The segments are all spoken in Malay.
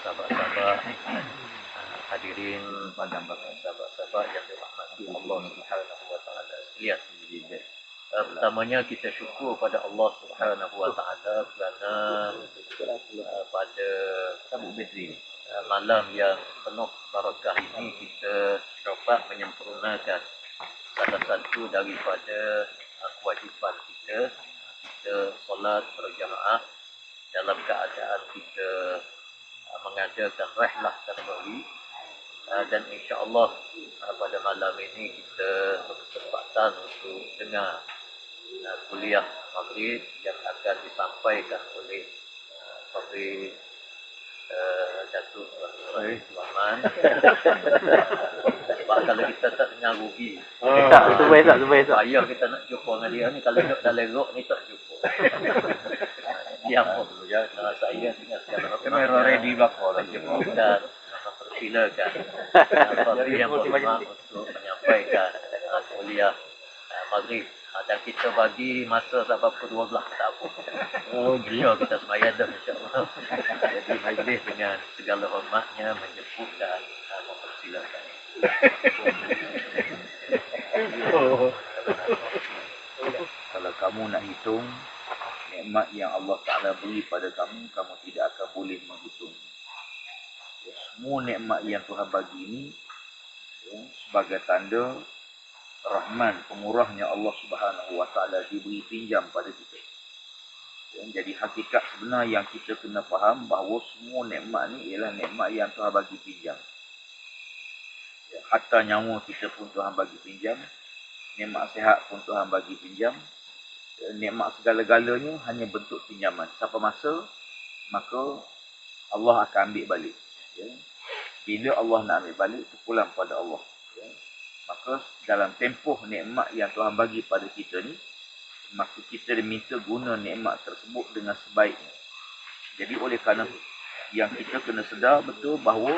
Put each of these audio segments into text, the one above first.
sahabat-sahabat hadirin sahabat-sahabat yang dirahmati Allah Subhanahu wa taala sekalian. Pertamanya kita syukur pada Allah Subhanahu wa taala kerana pada malam yang penuh barakah ini kita dapat menyempurnakan salah satu daripada kewajipan kita solat berjamaah dalam keadaan kita mengadakan rihlah tarbawiyah, dan insya-Allah pada malam ini kita berkesempatan untuk dengar kuliah maghrib yang akan disampaikan oleh Fadil Datuk Rahman. Sebab kalau kita tak dengar rugi. Ayah kita nak jumpa dengan dia ni, kalau duduk dalam rok ni tak jumpa. Diam pun dulu ya. Saya tinggal segala kamera ready belakang dan mempersilakan Fadil yang berhormat untuk menyampaikan kuliah maghrib. Dan kita bagi masa sampai pukul 12 tak apa. InsyaAllah kita semayang dah insyaAllah. Jadi majlis dengan segala hormatnya menjemput dan mempersilakan. Kalau kamu nak hitung nikmat yang Allah Ta'ala beri pada kamu, kamu tidak akan boleh menghitung. Semua nikmat yang Tuhan bagi ini sebagai tanda Rahman, pemurahnya Allah Subhanahu wa taala diberi pinjam pada kita. Jadi hakikat sebenar yang kita kena faham bahawa semua nikmat ni ialah nikmat yang Tuhan bagi pinjam. Hatta nyawa kita pun Tuhan bagi pinjam, nikmat sihat pun Tuhan bagi pinjam. Nikmat segala-galanya hanya bentuk pinjaman. Sampai masa maka Allah akan ambil balik. Bila Allah nak ambil balik, terpulang pada Allah. Maka dalam tempoh nikmat yang Tuhan bagi pada kita ni, maka kita diminta guna nikmat tersebut dengan sebaiknya. Jadi oleh kerana yang kita kena sedar betul bahawa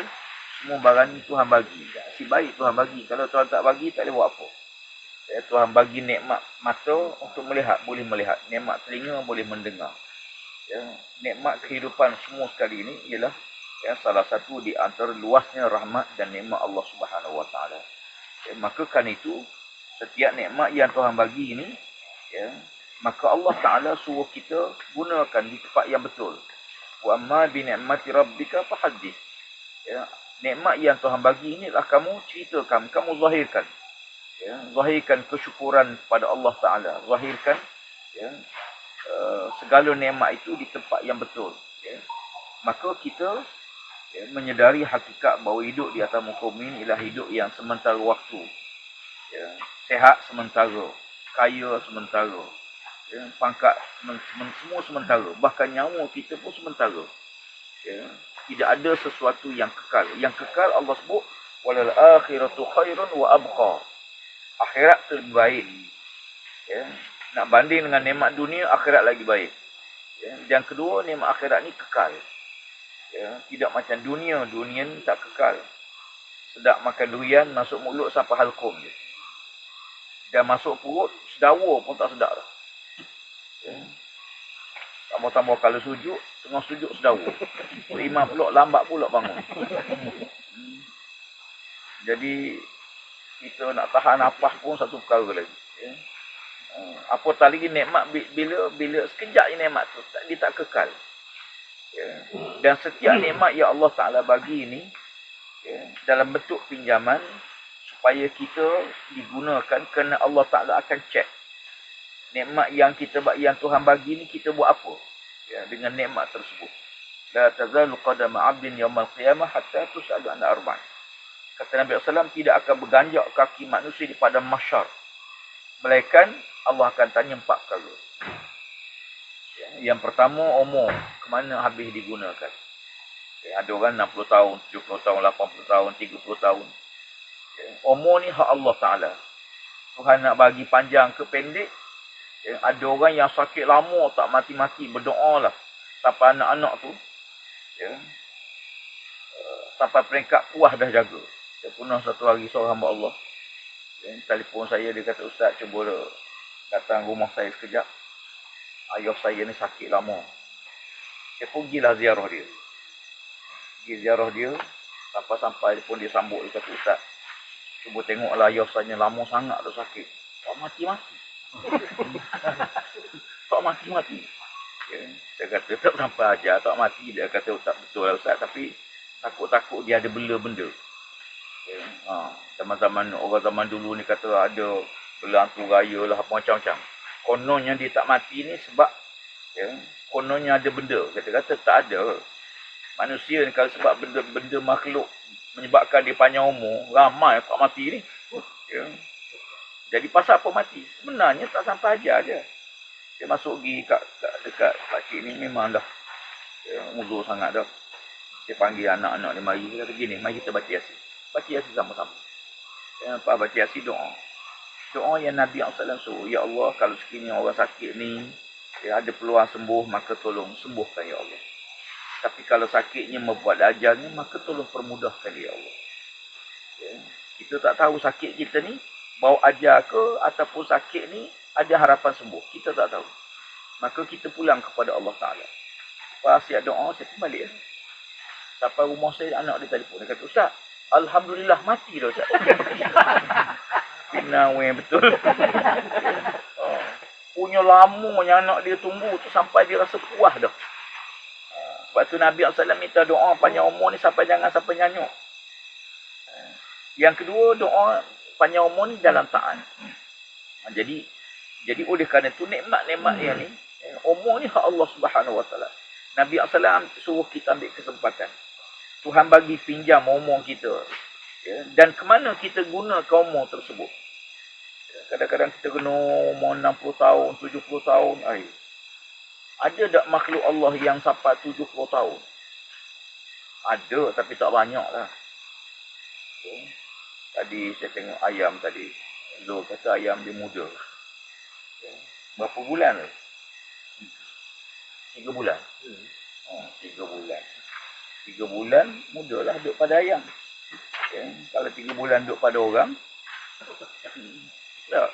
semua barang ni Tuhan bagi. Si baik Tuhan bagi. Kalau Tuhan tak bagi, tak boleh buat apa. Tuhan bagi nikmat mata untuk melihat, boleh melihat. Nikmat telinga, boleh mendengar. Nikmat kehidupan semua sekali ini ialah salah satu di antara luasnya rahmat dan nikmat Allah Subhanahu wa taala. Maka kan itu setiap nikmat yang Tuhan bagi ini, maka Allah Ta'ala suruh kita gunakan di tempat yang betul. Wa amma bi ni'mati rabbika fahaddits. Nikmat yang Tuhan bagi ini adalah kamu ceritakan, kamu zahirkan. Zahirkan kesyukuran kepada Allah Ta'ala. Zahirkan segala nikmat itu di tempat yang betul. Maka kita menyedari hakikat bahawa hidup di atas muka bumi ini ialah hidup yang sementara waktu. Sehat sementara, kaya sementara, pangkat semua sementara. Bahkan nyawa kita pun sementara. Tidak ada sesuatu yang kekal. Yang kekal Allah sebut, walal akhiratu khairun wa abqa. Akhirat tu lebih baik. Nak banding dengan nikmat dunia, akhirat lagi baik. Yang kedua, nikmat akhirat ni kekal. Tidak macam dunia ni tak kekal. Sedap makan durian, masuk mulut sampai halkum je. Dan masuk perut, sedawa pun tak sedap dah. Tambah-tambah kalau sujud, tengah sujud sedawa. Imam pula lambat pula bangun. Jadi kita nak tahan nafas pun satu perkara lagi. Apatah lagi nikmat bila sekejap je nikmat tu, dia tak kekal. Dan setiap nikmat yang Allah Ta'ala bagi ini dalam bentuk pinjaman supaya kita digunakan kerana Allah Ta'ala akan cek nikmat yang Tuhan bagi ini kita buat apa dengan nikmat tersebut. La tazalu qadama 'abdin yaumal qiyamah hatta tus'ala an arba'in. Kata Nabi SAW, tidak akan berganjak kaki manusia di padang mahsyar melainkan Allah akan tanya 4 perkara. Yang pertama, umur. Kemana habis digunakan? Ada orang 60 tahun, 70 tahun, 80 tahun, 30 tahun. Umur ni hak Allah Ta'ala. Tuhan nak bagi panjang ke pendek. Ada orang yang sakit lama tak mati-mati, berdoa lah. Sampai anak-anak tu, sampai peringkat puas dah jaga. Saya pernah satu hari seorang hamba Allah. Telefon saya, dia kata, Ustaz, cuba datang rumah saya sekejap. Ayah saya ni sakit lama. Saya pergilah ziarah dia. pergi ziarah dia. Sampai-sampai pun dia sambut, dia kata, Ustaz, cuba tengoklah Yosanya lama sangat dah sakit. Tak mati-mati. Tak mati-mati. Ya. Saya kata, tak sampai ajar, tak mati. Dia kata, tak betul lah Ustaz. Tapi takut-takut dia ada bela benda. Ya. Zaman-zaman, orang zaman dulu ni kata ada bela hantu raya lah, apa macam-macam. Kononnya dia tak mati ni sebab ya, kononnya ada benda. Kata-kata tak ada. Manusia ni kalau sebab benda makhluk menyebabkan dia panjang umur, ramai tak mati ni. Ya. Jadi pasal apa mati? Sebenarnya tak sampai ajar je. Dia masuk pergi dekat pakcik ni memang dah ya, uzur sangat dah. Dia panggil anak-anak dia mari. Dia kata gini, mari kita baca Yasin. Baca Yasin sama-sama. Ya, baca Yasin doa. Doa yang Nabi SAW suruh. Ya Allah, kalau sekiranya orang sakit ni ya, ada peluang sembuh, maka tolong sembuhkan ya Allah. Tapi kalau sakitnya membuat ajalnya, maka tolong permudahkan ya Allah. Ya. Kita tak tahu sakit kita ni bawa ajal ke ataupun sakit ni ada harapan sembuh. Kita tak tahu. Maka kita pulang kepada Allah Ta'ala. Lepas siap doa, saya kembali. Sampai rumah saya, anak dia telefon. Dia kata, Ustaz, Alhamdulillah mati dah Ustaz. Pinang betul. Punya lamanya anak dia tunggu tu sampai dia rasa puas dah. Sebab tu Nabi SAW minta doa panjang umur ni jangan sampai nyanyuk. Yang kedua, doa panjang umur ni dalam taat. Jadi oleh kerana tu nikmat-nikmat yang ni, umur ni hak Allah Subhanahu Wa Taala. Nabi SAW suruh kita ambil kesempatan. Tuhan bagi pinjam umur kita. Ya, dan kemana kita gunakan umur tersebut. Kadang-kadang kita guna umur 60 tahun, 70 tahun. Ada tak makhluk Allah yang sampai 70 tahun? Ada, tapi tak banyak lah. Okay. Tadi saya tengok ayam tadi. Zul kata ayam dia muda. Okay. Berapa bulan tu? 3 bulan. 3 bulan. 3 bulan, mudalah duduk pada ayam. Okay. Kalau 3 bulan duduk pada orang, tak.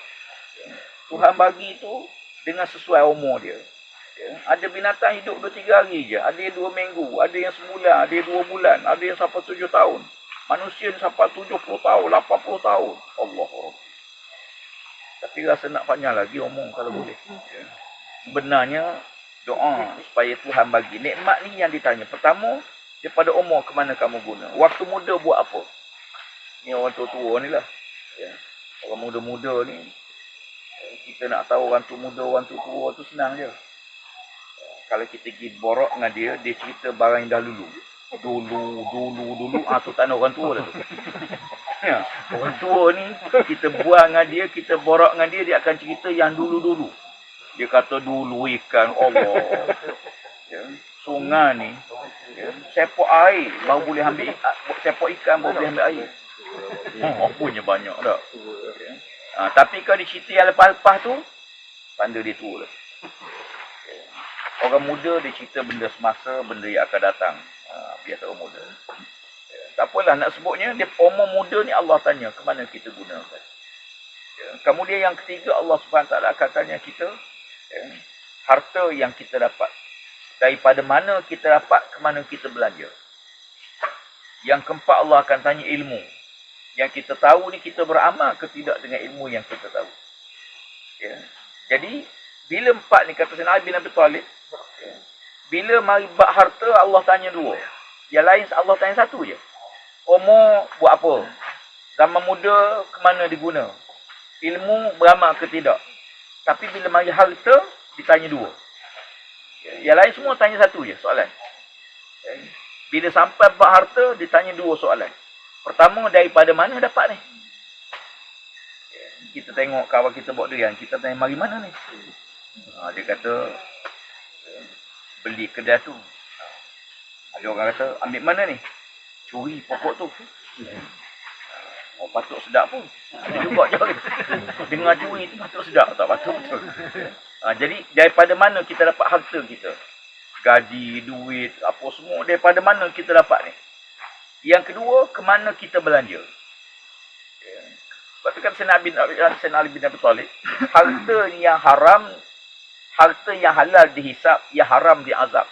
Tuhan bagi tu dengan sesuai umur dia. Ya, ada binatang hidup 2-3 hari je. Ada yang 2 minggu, ada yang sebulan, ada yang 2 bulan, ada yang sampai 7 tahun. Manusia ni sampai 70 tahun, 80 tahun. Allah. Tapi rasa nak panjang lagi umur kalau boleh. Ya. Sebenarnya doa supaya Tuhan bagi. Nikmat ni yang ditanya. Pertama, daripada umur ke mana kamu guna. Waktu muda buat apa? Ni orang tua-tua ni lah. Ya. Orang muda-muda ni, kita nak tahu orang tu muda, orang tu tua tu senang je. Kalau kita pergi borok dengan dia cerita barang yang dah dulu. Dulu. Tu tak nak orang tua lah tu. Ya, orang tua ni, kita buang dengan dia, kita borok dengan dia, dia akan cerita yang dulu-dulu. Dia kata dulu ikan, Allah. Ya, sungai ni, ya, sepok air, baru boleh ambil, sepok ikan baru boleh ambil air. Apanya banyak tak. Ya. Tapi kalau dia cerita yang lepas-lepas tu, tanda dia tua lah. Orang muda dia cerita benda semasa, benda yang akan datang. Biasa orang muda. Ya, tak apalah nak sebutnya, dia umur muda ni Allah tanya, ke mana kita gunakan. Ya, kemudian yang ketiga, Allah SWT akan tanya kita, ya, harta yang kita dapat. Daripada mana kita dapat, ke mana kita belanja. Yang keempat, Allah akan tanya ilmu. Yang kita tahu ni, kita beramal ke tidak dengan ilmu yang kita tahu. Ya. Jadi, bila empat ni kata Sayyidina Ali bin Abi Talib, ya, bila mari bab harta, Allah tanya 2. Yang lain Allah tanya 1 je. Umur buat apa? Zaman muda ke mana diguna? Ilmu beramal ke tidak? Tapi bila mari harta, ditanya 2. Ya, yang lain semua tanya 1 je soalan. Ya. Bila sampai bab harta, ditanya 2 soalan. Pertama, daripada mana dapat ni? Ya, kita tengok kawan kita buat durian, kita tanya mari mana ni? Dia kata beli kedai tu. Ada orang kata ambil mana ni? Curi pokok tu. Patut sedap pun. Ada juga je. Dengar curi tu patut sedap, tak patut betul. Jadi daripada mana kita dapat harta kita? Gaji, duit, apa semua daripada mana kita dapat ni? Yang kedua, ke mana kita belanja? Sebab tu kan Sayyidina Ali bin Abi Talib, harta yang haram, harta yang halal dihisap, yang haram diazab.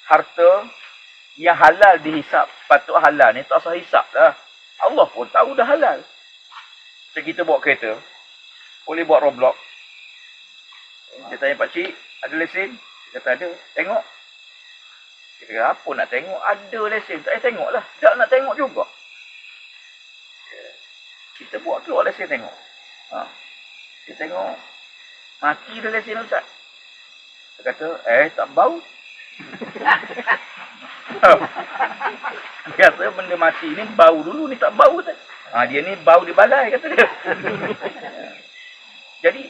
Harta Yang halal dihisap, sepatut halal ni tak usah hisap dah. Allah pun tahu dah halal. So, kita bawa kereta, boleh buat roadblock. Dia tanya pakcik, ada lesen? Dia kata ada. Tengok. Dia kata, apa nak tengok? Ada lesen. Tak tengoklah. Tak nak tengok juga. Kita buat keluar lesen tengok. Dia tengok. Mati dah lesen Ustaz. Dia kata, tak bau. Dia kata benda mati ni bau dulu ni tak bau tak. Dia ni bau di balai kata dia. Jadi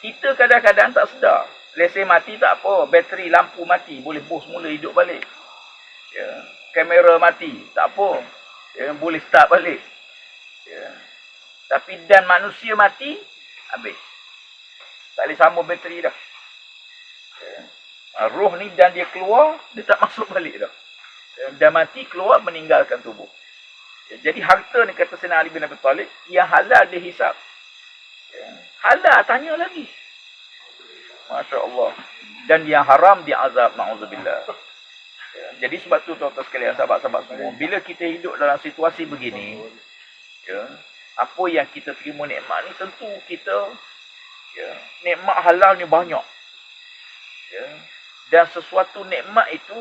kita kadang-kadang tak sedar. Lesen mati tak apa, bateri lampu mati boleh bos mula hidup balik. Kamera mati tak apa. Boleh start balik. Tapi dan manusia mati habis. Tak boleh sambung bateri dah. Roh ni dan dia keluar, dia tak masuk balik dah. Dah mati, keluar, meninggalkan tubuh. Jadi harta ni kata Sayyidina Ali bin Abi Talib, yang halal dia hisap. Halal, tanya lagi. Masya Allah. Dan yang haram dia azab, na'udzubillah. Jadi sebab tu tuan-tuan sekalian, sahabat-sahabat semua, bila kita hidup dalam situasi begini, apa yang kita terima nikmat ni, tentu kita, nikmat halal ni banyak. Dan sesuatu nikmat itu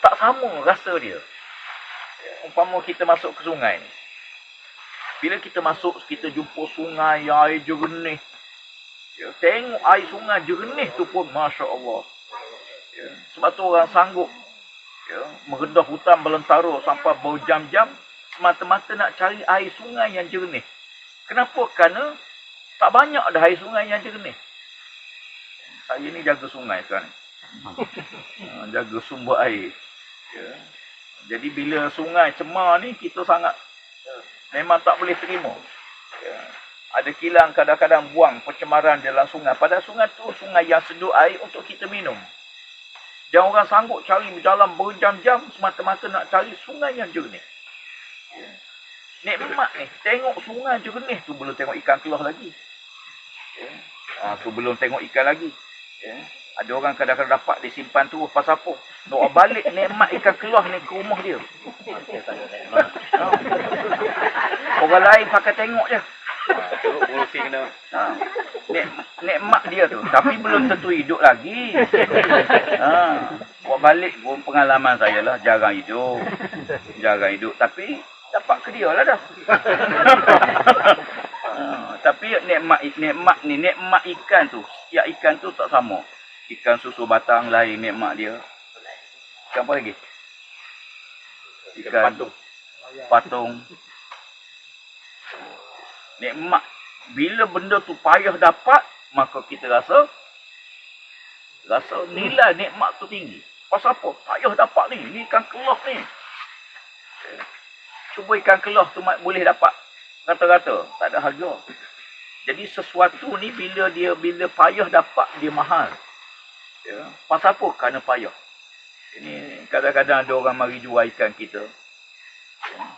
tak sama rasa dia. Umpama kita masuk ke sungai ni. Bila kita masuk, kita jumpa sungai yang air jernih. Tengok air sungai jernih tu pun Masya Allah. Sebab tu orang sanggup meredah hutan belantara sampai berjam-jam semata-mata nak cari air sungai yang jernih. Kenapa? Kerana tak banyak dah air sungai yang jernih. Saya ni jaga sungai sekarang. Jaga sumber air. Jadi bila sungai cemar ni, kita sangat memang tak boleh terima. Ada kilang kadang-kadang buang pencemaran dalam sungai. Padahal sungai tu sungai yang seduh air untuk kita minum. Dan orang sanggup cari dalam berjam-jam semata-mata nak cari sungai yang jernih. Nikmat ni, tengok sungai jernih tu belum tengok ikan keluar lagi. Tu belum tengok ikan lagi. Ada orang kadang-kadang dapat disimpan tu pasal apa? Nak balik nikmat ikan keluar ni ke rumah dia. Orang lain pakai tengok je. Nikmat dia tu. Tapi belum tentu hidup lagi. Buat balik pun pengalaman saya lah. Jarang hidup. Tapi dapat ke dia lah dah. Tapi nikmat ni, nikmat ikan tu. Setiap ikan tu tak sama. Ikan susu batang lain nikmat dia. Ikan apa lagi? Ikan patung. Nikmat. Bila benda tu payah dapat, maka kita rasa nilai nikmat tu tinggi. Pasal apa? Payah dapat ni. Ni ikan keluar ni. Cuba ikan keluar tu boleh dapat. Rata-rata. Tak ada harga. Jadi sesuatu ni bila payah dapat, dia mahal. Pasal apa? Kerana payah. Ini kadang-kadang ada orang mari jual ikan kita.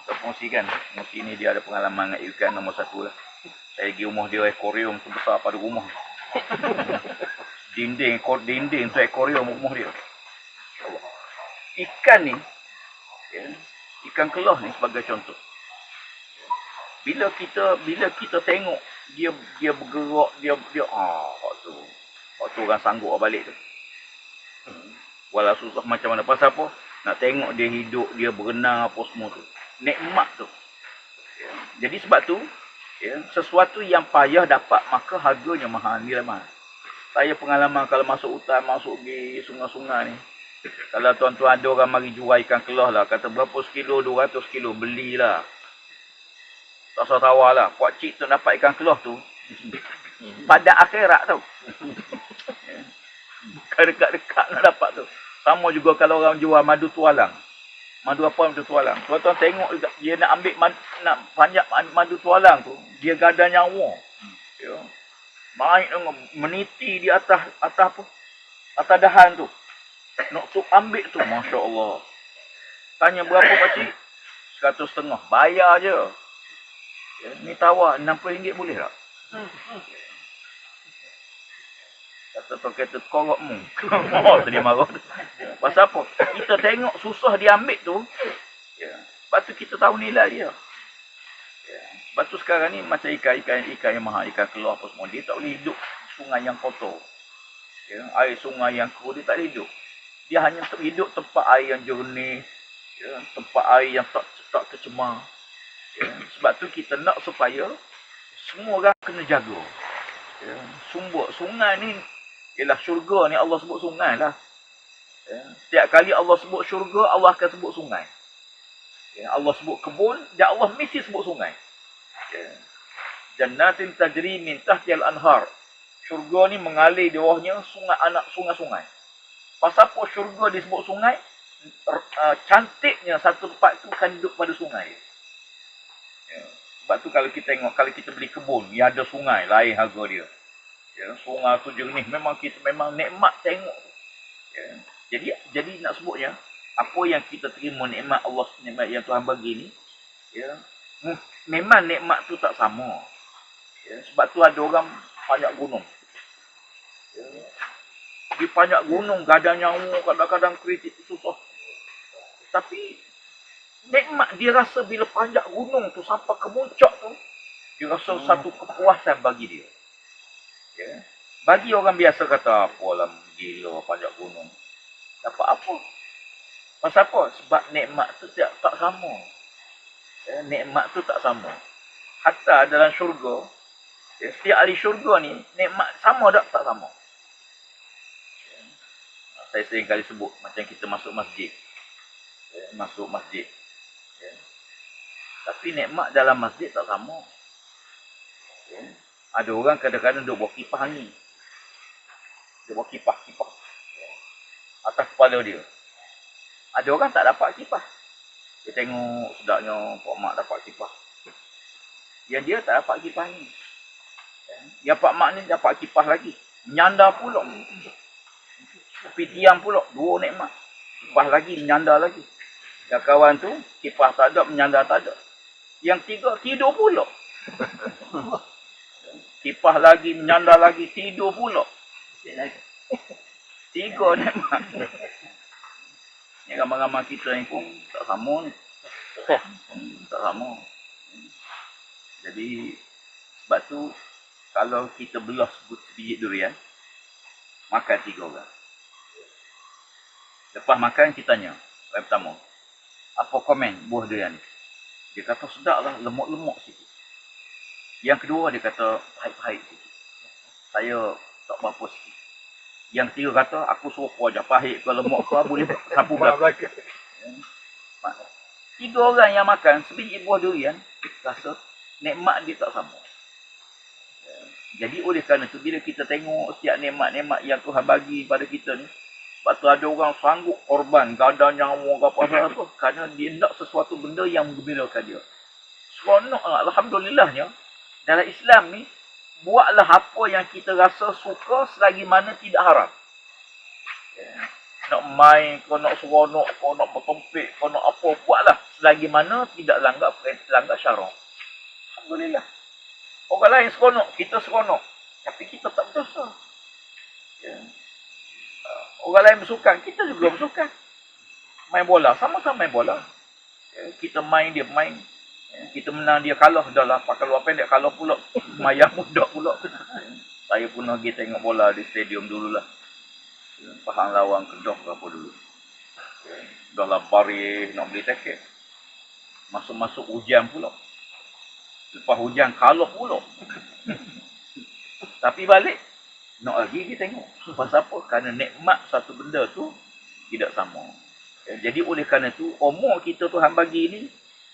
Saya kongsikan. Mesti ni dia ada pengalaman dengan ikan nombor 1 lah. Saya pergi rumah dia, akuarium tu besar pada rumah. Dinding tu akuarium rumah dia. Ikan ni, ikan keluar ni sebagai contoh. Bila kita tengok dia bergerak, dia waktu orang sanggup balik tu. Walau susah macam mana. Pasal apa? Nak tengok dia hidup, dia berenang apa semua tu. Nikmat tu. Jadi sebab tu, sesuatu yang payah dapat, maka harganya mahal. Nilai mahal. Saya pengalaman kalau masuk hutan, masuk di sungai-sungai ni. Kalau tuan-tuan ada orang mari jual ikan keluar lah. Kata berapa sekilo, 200 kilo. Belilah. Tak usah tawar lah. Puak cik tu dapat ikan keluar tu. Pada akhirat tu. Bukan dekat-dekat nak dapat tu. Sama juga kalau orang jual madu tualang. Madu apa madu tualang? Tuan-tuan tengok juga. Dia nak ambil, nak panjat madu tualang tu. Dia gada nyawa. Baik meniti di atas apa? Atas dahan tu. Nak tu ambil tu. Masya Allah. Tanya berapa pakcik? 150. Bayar je. Ni tawar. RM60 boleh tak? Kata tu kata korokmu. Oh, dia marah. Pasal apa? Kita tengok susah dia ambil tu. Ya. Sebab tu kita tahu nilai dia. Ya. Sebab tu sekarang ni macam ikan yang mahal, ikan keluar apa semua. Dia tak boleh hidup di sungai yang kotor. Ya. Air sungai yang keruh dia tak boleh hidup. Dia hanya hidup tempat air yang jernih. Ya. Tempat air yang tak tercemar. Ya. Sebab tu kita nak supaya semua orang kena jaga. Ya. Sungai ni ialah syurga ni Allah sebut sungai lah. Ya. Setiap kali Allah sebut syurga, Allah akan sebut sungai. Ya. Allah sebut kebun, dan Allah mesti sebut sungai. Ya. Jannatin tajri min tahtihal anhar. Syurga ni mengalir di bawahnya sungai-sungai. Pasal apa syurga disebut sungai? Cantiknya satu tempat tu kan duduk pada sungai. Ya. Sebab tu kalau kita tengok, kalau kita beli kebun, dia ada sungai, lain harga dia. Ya, sungai tu jernih, memang nikmat tengok. Ya. Jadi nak sebutnya, apa yang kita terima nikmat Allah, nikmat yang Tuhan bagi ni, ya, memang nikmat tu tak sama. Ya, sebab tu ada orang panjat gunung. Ya. Di panjat gunung, gadang nyawa, kadang-kadang kritik susah. Tapi nikmat dia rasa bila panjat gunung tu sampai ke puncak tu, dia rasa satu kepuasan bagi dia. Ya. Bagi orang biasa kata, apalah gila panjat gunung. Dapat apa? Pasal apa? Sebab nikmat tu tak sama. Ya, nikmat tu tak sama. Hatta dalam syurga, ya, setiap ahli syurga ni, nikmat sama tak sama. Ya. Saya sering kali sebut, macam kita masuk masjid. Ya, masuk masjid. Ya. Tapi nikmat dalam masjid tak sama. Ya. Ada orang kadang-kadang duduk bawa kipas angin. Dia bawa kipas. Ya. Atas kepala dia. Ada orang tak dapat kipas. Dia tengok sedapnya Pak Mak dapat kipas. Yang dia tak dapat kipas ni. Ya. Yang Pak Mak ni dapat kipas lagi. Menyandar pula. Tapi tiang pula. Dua nikmat. Kipas lagi, menyandar lagi. Yang kawan tu, kipas tak ada, menyandar tak ada. Yang tiga, tidur pula. Kipas lagi, menyandar lagi, tidur pula. Tiga nikmat. Ni ramai-ramai kita ni pun tak sama ni. Tak sama. Jadi, sebab tu, kalau kita belah sebiji durian, makan 3 orang. Lepas makan, kita tanya. Yang pertama, apa komen buah durian ni? Dia kata sedap lah, lemuk-lemuk sikit. Yang kedua, dia kata pahit-pahit sikit. Saya tak berapa sikit. Yang ketiga kata, aku suruh aja pahit ke lemuk ke, boleh sapu belakang. 3 orang yang makan sebiji buah durian, rasa nikmat dia tak sama. Jadi oleh kerana itu, bila kita tengok setiap nikmat-nikmat yang Tuhan bagi pada kita ni, sebab tu ada orang sanggup korban, gada nyawa ke apa-apa, kerana dia nak sesuatu benda yang menggembirakan dia. Seronok, alhamdulillahnya, dalam Islam ni, buatlah apa yang kita rasa suka selagi mana tidak haram. Ya. Nak main, kau nak seronok, kau nak bertempik, kau nak apa, buatlah. Selagi mana tidak langgar syarak. Alhamdulillah. Orang lain seronok, kita seronok. Tapi kita tak berdosa. Ya. Orang lain bersukan, kita juga bersukan. Main bola, sama-sama main bola. Ya. Kita main, dia main. Kita menang, dia kalah, dah lah pakai luar pendek, kalah pula. Mayah muda pula. Saya pun pergi tengok bola di stadium dululah. Pahang Lawang, Kedah ke apa dulu. Dah lah baris, nak beli tiket. Masuk-masuk hujan pula. Lepas hujan, kalah pula. Tapi balik, nak lagi kita tengok. Pasal apa? Kerana nikmat satu benda tu tidak sama. Jadi oleh kerana tu, umur kita Tuhan bagi ni,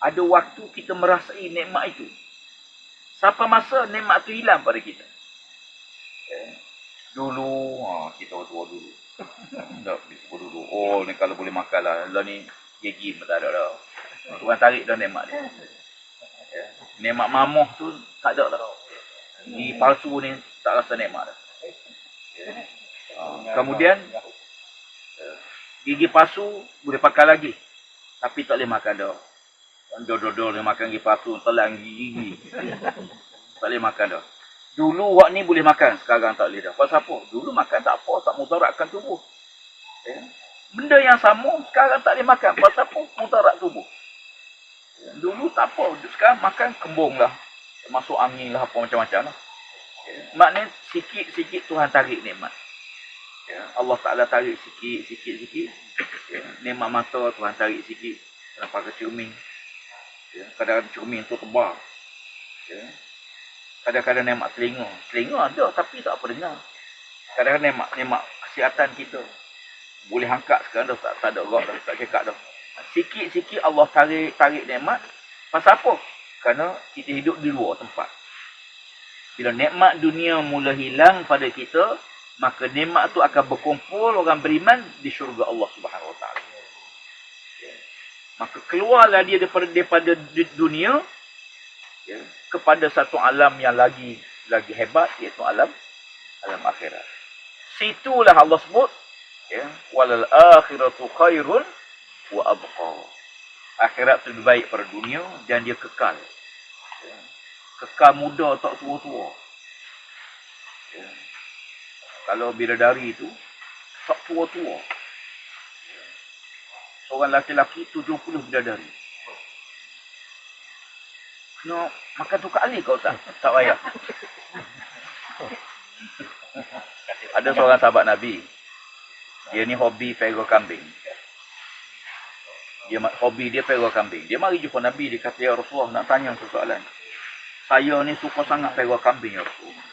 ada waktu kita merasai nikmat itu. Sampai masa nikmat tu hilang pada kita. Dulu, kita tua dulu. Tak disebut dulu. Oh, ni kalau boleh makan lah. Lah ni, gigi pun tak ada dah. Tuhan tarik dah nikmat dia. Nikmat mamoh tu, tak ada dah. Gigi palsu ni, tak rasa nikmat dah. Kemudian, gigi palsu boleh pakai lagi. Tapi tak boleh makan dah. Dodol-dodol dia makan gigi palsu, telan gigi. Tak boleh makan dah. Dulu awak ni boleh makan, sekarang tak boleh dah. Pasal apa? Dulu makan tak apa, tak mudaratkan tubuh. Ya. Benda yang sama, sekarang tak boleh makan. Pasal apa? Mudarat tubuh. Ya. Dulu tak apa, sekarang makan kembung lah. Masuk angin lah, apa macam-macam lah. Ya. Maknanya sikit-sikit Tuhan tarik nikmat. Ya. Allah Ta'ala tarik sikit. Ya. Nikmat mata Tuhan tarik sikit. Kena pakai cermin. Ya. Kadang-kadang cermin tu tebal. Ya. Kadang-kadang nikmat telinga. Telinga ada tapi tak apa dengar. Kadang-kadang nikmat kesihatan kita. Boleh angkat sekarang dah tak ada gerak dah, tak cekak dah. Sikit-sikit Allah tarik nikmat. Pasal apa? Kerana kita hidup di luar tempat. Bila nikmat dunia mula hilang pada kita, maka nikmat tu akan berkumpul orang beriman di syurga Allah Subhanahu Wa Taala. Maka keluarlah dia daripada dunia, ya, kepada satu alam yang lagi hebat, iaitu alam akhirat. Situlah Allah sebut, ya, walal akhiratu khairun wa abqa. Akhirat lebih baik pada dunia dan dia kekal. Ya. Kekal muda tak tua-tua. Ya. Kalau bidadari itu tak tua-tua. Ya. Seorang lelaki 70 bidadari. Kena makan tu kali kau tak payah. Ada seorang sahabat Nabi. Dia ni hobi pera kambing. Hobi dia pera kambing. Dia mari jumpa Nabi. Dia kata, ya Rasulullah, nak tanya soalan. Saya ni suka sangat pera kambing, ya Rasulullah.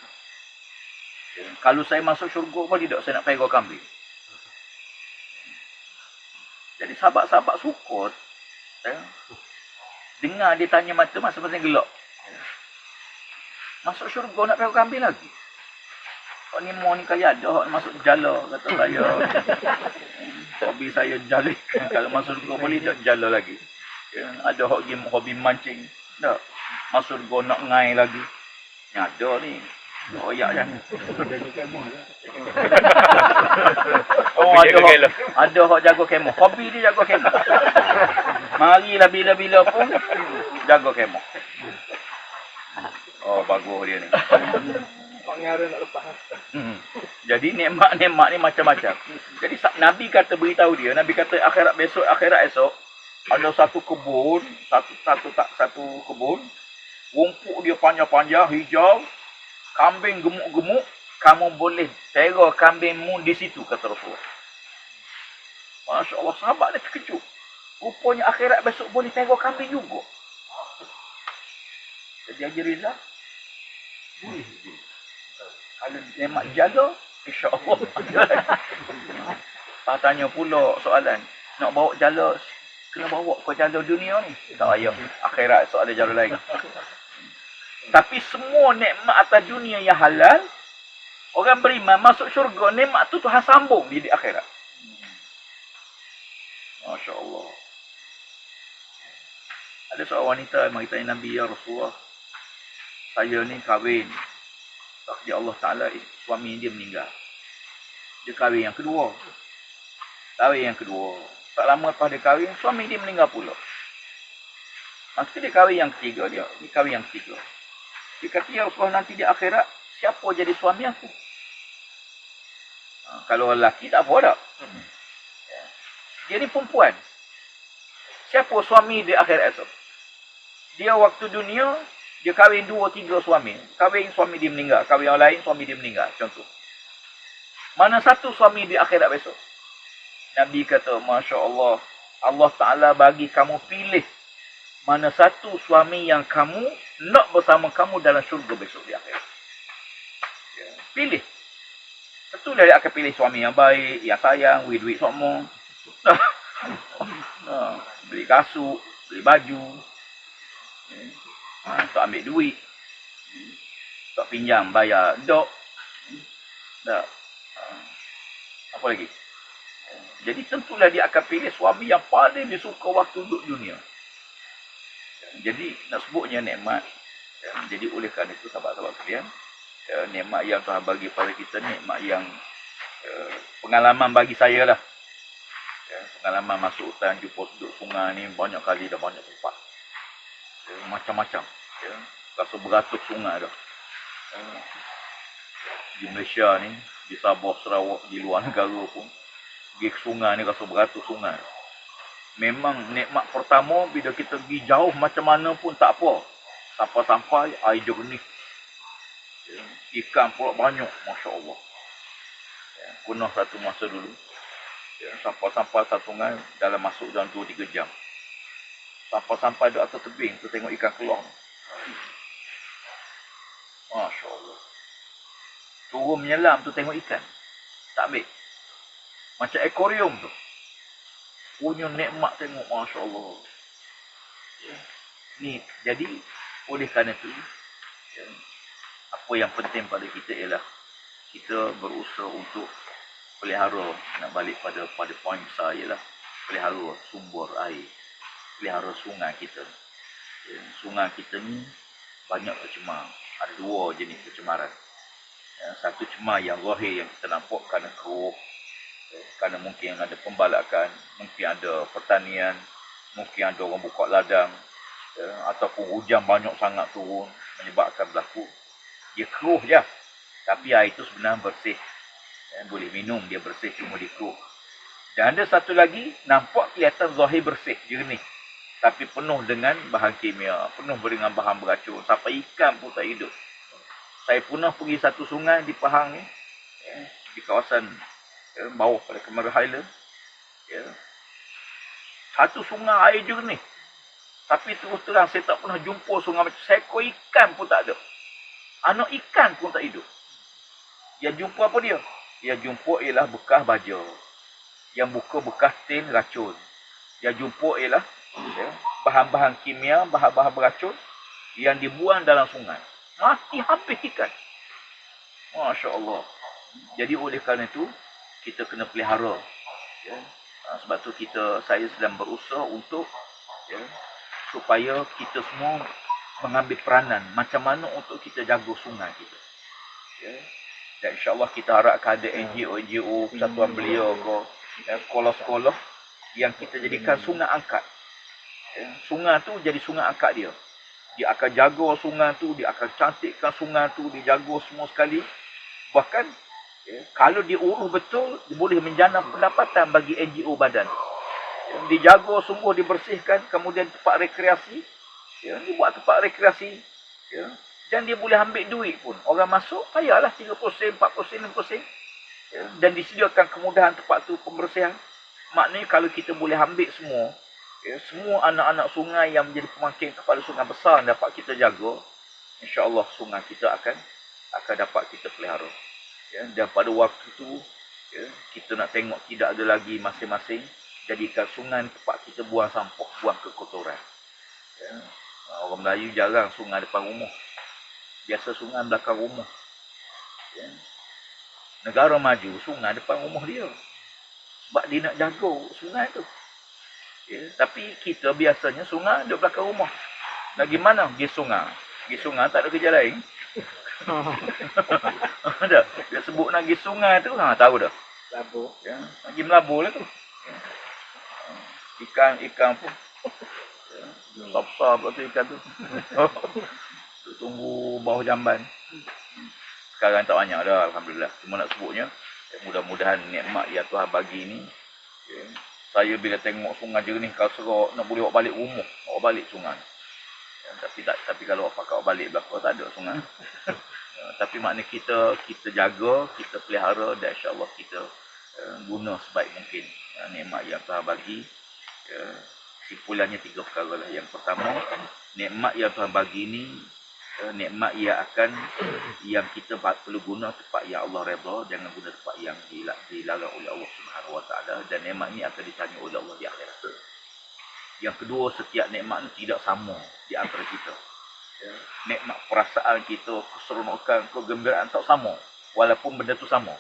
Ya, kalau saya masuk syurga, boleh tak saya nak pera kambing? Jadi sahabat-sahabat sukut. Ya, dengar dia tanya mata masa-masa gelap. Masuk syurga nak pera kambing lagi. Kau ni mau ni kali ada hak masuk jala, kata saya. Hobi saya jala. Kalau masuk syurga boleh tak jala lagi. Ya, ada hak hobi mancing. Tak. Masuk syurga nak ngai lagi. Ni ada ni. Royak kan. Oh, ada hak jaga kemah. Hobi dia jaga kemah. Marilah bila-bila pun jaga kemah. Oh, bagus dia ni. Pengaruh nak lepas. Jadi nikmat-nikmat ni macam-macam. Jadi Nabi kata beritahu dia, Nabi kata akhirat esok ada satu kebun, satu kebun, rumput dia panjang-panjang, hijau, kambing gemuk-gemuk, kamu boleh tera kambingmu di situ, kata Rasulullah. Masya Allah, sahabat dia terkejut. Rupanya akhirat besok boleh tera kambing juga. Jadi Haji Rizal, boleh. Kalau nikmat jaga, insya-Allah. Tanya pula soalan, nak bawa jala, kena bawa ke jala dunia ni? Tak payah. Akhirat esok ada jala lain. Tapi semua nikmat atas dunia yang halal, orang beriman masuk syurga, nikmat tu Tuhan sambung di akhirat. Masya Allah. Ada seorang wanita yang mari tanya Nabi, ya Rasulullah, saya ni kahwin. Takdir Allah Ta'ala, suami dia meninggal. Dia kahwin yang kedua. Tak lama lepas dia kahwin, suami dia meninggal pula. Masa dia kahwin yang ketiga, dia kahwin yang ketiga. Dia kata, ya Rasulullah, nanti di akhirat, siapa jadi suami aku? Kalau lelaki tak apa tak. Dia ni perempuan. Siapa suami di akhirat esok? Dia waktu dunia, dia kahwin 2-3 suami. Kahwin suami dia meninggal. Kahwin yang lain suami dia meninggal. Contoh. Mana satu suami di akhirat besok? Nabi kata, Masya Allah. Allah Ta'ala bagi kamu pilih. Mana satu suami yang kamu nak bersama kamu dalam syurga besok di akhirat. Pilih. Tentulah dia akan pilih suami yang baik, yang sayang, duit semua. Beli kasut, beli baju. Tak ambil duit. Tak pinjam, bayar dok. Tak. Apa lagi? Jadi tentulah dia akan pilih suami yang paling dia suka waktu duduk dunia. Jadi nak sebutnya nikmat. Jadi oleh kerana itu sahabat-sahabat sekalian, nikmat yang Tuhan bagi pada kita, nikmat yang pengalaman bagi saya lah. Pengalaman masuk hutan, jumpa sudut sungai ni banyak kali dah, banyak tempat. Macam-macam. Rasa beratus sungai dah. Di Malaysia ni, di Sabah, Sarawak, di luar negara pun, pergi ke sungai ni rasa beratus sungai. Memang nikmat pertama bila kita pergi jauh macam mana pun tak apa. Sampai-sampai air jernih. Ikan pula banyak, Masya Allah. Pernah satu masa dulu. Sampai-sampai satu sungai dalam masuk dalam 2-3 jam. Sampai-sampai di atas tebing tu tengok ikan keluar. Masya Allah. Turun menyelam tu tengok ikan. Tak ambil. Macam akuarium tu. Punya nikmat tengok, Masya Allah. Ni, jadi oleh kerana tu, apa yang penting pada kita ialah kita berusaha untuk pelihara, nak balik pada poin saya ialah pelihara sumber air, pelihara sungai kita. Sungai kita ni banyak tercemar. Ada 2 jenis pencemaran. Satu cemar yang zahir yang kita nampak kerana keruh, kerana mungkin ada pembalakan, mungkin ada pertanian, mungkin ada orang buka ladang, ataupun hujan banyak sangat turun menyebabkan berlaku. Dia keruh je, tapi air itu sebenarnya bersih. Boleh minum, dia bersih, cuma dia keruh. Dan ada satu lagi, nampak kelihatan zahir bersih, jernih, tapi penuh dengan bahan kimia, penuh dengan bahan beracun, sampai ikan pun tak hidup. Saya pernah pergi satu sungai di Pahang ni, di kawasan bawah pada Cameron Highland. Satu sungai air jernih. Tapi terus terang saya tak pernah jumpa sungai macam seekor ikan pun tak ada. Anak ikan pun tak hidup. Yang jumpa apa dia? Yang jumpa ialah bekas baja. Yang buka bekas tin racun. Yang jumpa ialah bahan-bahan kimia, bahan-bahan beracun yang dibuang dalam sungai. Mati habis ikan. Masya Allah. Jadi oleh kerana itu, kita kena pelihara. Sebab tu saya sedang berusaha untuk supaya kita semua mengambil peranan macam mana untuk kita jaga sungai kita. Dan insyaAllah kita harapkan ada NGO, persatuan belia ke, sekolah-sekolah yang kita jadikan sungai angkat. Sungai tu jadi sungai angkat dia. Dia akan jaga sungai tu, dia akan cantikkan sungai tu, dia jaga semua sekali. Bahkan, kalau diurus betul, dia boleh menjana pendapatan bagi NGO badan. Dijaga sungguh, dibersihkan, kemudian tempat rekreasi. Dibuat tempat rekreasi. Dan dia boleh ambil duit pun. Orang masuk, payahlah 30 sen, 40 sen, 50 sen. Dan disediakan kemudahan tempat tu, pembersihan. Maknanya kalau kita boleh ambil semua, semua anak-anak sungai yang menjadi pemangkin kepala sungai besar dapat kita jaga, insya-Allah sungai kita akan dapat kita pelihara. Dan pada waktu itu, kita nak tengok tidak ada lagi masing-masing jadikan sungai tempat kita buang sampah, buang kekotoran. Orang Melayu jarang sungai depan rumah. Biasa sungai belakang rumah. Negara maju, sungai depan rumah dia. Sebab dia nak jaga sungai tu. Tapi kita biasanya sungai duduk belakang rumah. Nak pergi mana? Pergi sungai. Pergi sungai tak ada kerja lain. Ada. Dia sebut nak pergi sungai tu, tahu dah. Labur. Pergi melabur lah tu. Ikan pun. Besar-besar pula tu ikan tu. Tunggu bawah jamban. Sekarang tak banyak dah, Alhamdulillah. Cuma nak sebutnya, mudah-mudahan nikmat yang Tuhan bagi ni, saya bila tengok sungai jernih Kalserok, nak boleh bawa balik rumah, bawa balik sungai. Tapi kalau pakai balik belakang tak ada sungai. Tapi maknanya kita jaga, kita pelihara dan insya-Allah kita guna sebaik mungkin nikmat yang Tuhan bagi. Simpulannya 3 perkara lah. Yang pertama, nikmat yang Tuhan bagi ni nikmat yang kita perlu guna tempat yang Allah redha, jangan guna tempat yang dilarang oleh Allah Subhanahu Wa Taala, dan nikmat ini akan ditanya oleh Allah di akhirat. Yang kedua, setiap nikmat itu tidak sama di antara kita. Nikmat perasaan kita, keseronokan, kegembiraan tak sama, walaupun benda tu sama.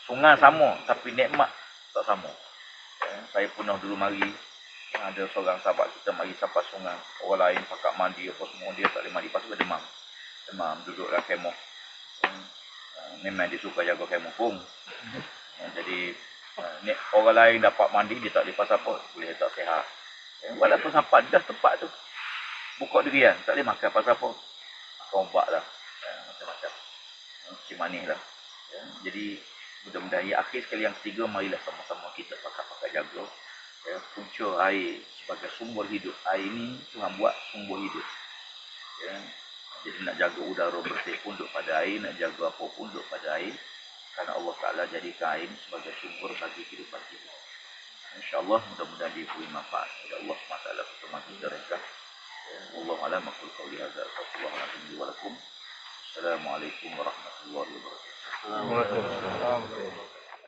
Sungai sama, tapi nikmat tak sama. Saya pernah dulu mari, ada seorang sahabat kita mari sampai sungai, orang lain pakai mandi apa semua, dia tak boleh mandi, pasal dia demam duduk dalam kemah. Memang dia suka jaga kemah pun. Jadi orang lain dapat mandi, dia tak boleh pasal apa, boleh tak sihat. Walaupun sampai dah tempat tu buka dirian, tak boleh makan pasal apa, makan ubat lah. si manis lah. Ya. Jadi mudah-mudahan ya, akhir sekali yang ketiga, marilah sama-sama kita pakai jaga. Ya, punca air sebagai sumber hidup. Air ini Tuhan buat sumber hidup. Ya. Jadi nak jaga udara bersih pun duduk pada air, nak jaga apa pun duduk pada air. Karena Allah Ta'ala jadikan air sebagai sumber bagi kehidupan kita. InsyaAllah mudah-mudahan diberi manfaat oleh Allah SWT pertemuan kita reka. Wallahu a'lam aqulu qawli hadza astaghfirullahaladzim wa lakum. Assalamualaikum warahmatullahi wabarakatuh. Waalaikumsalam.